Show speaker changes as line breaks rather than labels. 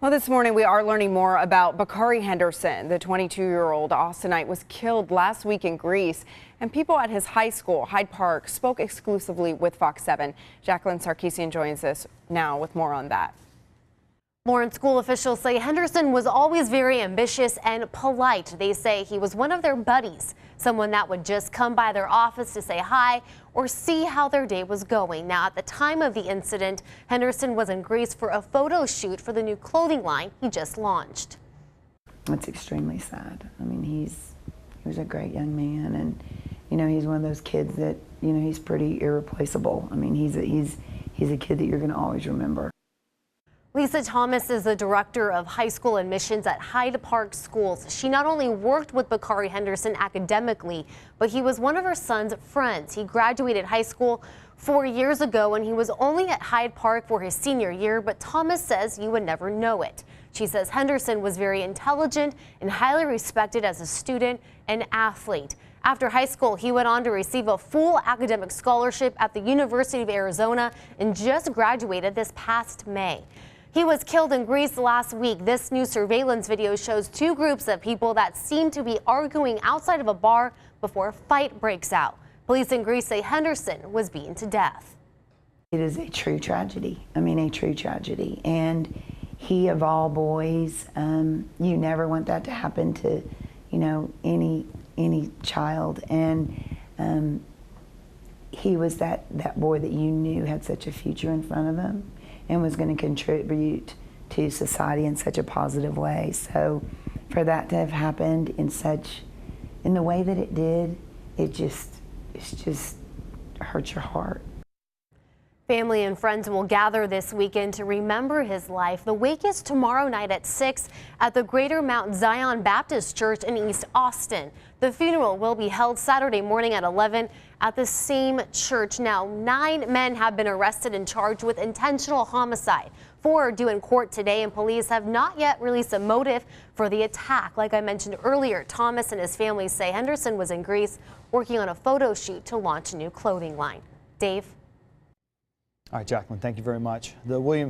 Well, this morning we are learning more about Bakari Henderson. The 22-year-old Austinite was killed last week in Greece, and people at his high school, Hyde Park, spoke exclusively with Fox 7. Jacqueline Sarkeesian joins us now with more on that.
Lawrence school officials say Henderson was always very ambitious and polite. They say he was one of their buddies, someone that would just come by their office to say hi or see how their day was going. Now, at the time of the incident, Henderson was in Greece for a photo shoot for the new clothing line he just launched.
It's extremely sad. I mean, he was a great young man, and he's one of those kids that he's pretty irreplaceable. I mean, he's a kid that you're going to always remember.
Lisa Thomas is the director of high school admissions at Hyde Park Schools. She not only worked with Bakari Henderson academically, but he was one of her son's friends. He graduated high school 4 years ago, and he was only at Hyde Park for his senior year, but Thomas says you would never know it. She says Henderson was very intelligent and highly respected as a student and athlete. After high school, he went on to receive a full academic scholarship at the University of Arizona and just graduated this past May. He was killed in Greece last week. This new surveillance video shows two groups of people that seem to be arguing outside of a bar before a fight breaks out. Police in Greece say Henderson was beaten to death.
It is a true tragedy. I mean, a true tragedy. And he, of all boys, you never want that to happen to, any child. And he was that boy that you knew had such a future in front of him and was going to contribute to society in such a positive way. So for that to have happened in the way that it did, it just hurts your heart.
Family and friends will gather this weekend to remember his life. The wake is tomorrow night at 6 at the Greater Mount Zion Baptist Church in East Austin. The funeral will be held Saturday morning at 11 at the same church. Now, 9 men have been arrested and charged with intentional homicide. 4 are due in court today, and police have not yet released a motive for the attack. Like I mentioned earlier, Thomas and his family say Henderson was in Greece working on a photo shoot to launch a new clothing line. Dave?
All right, Jacqueline, thank you very much. The William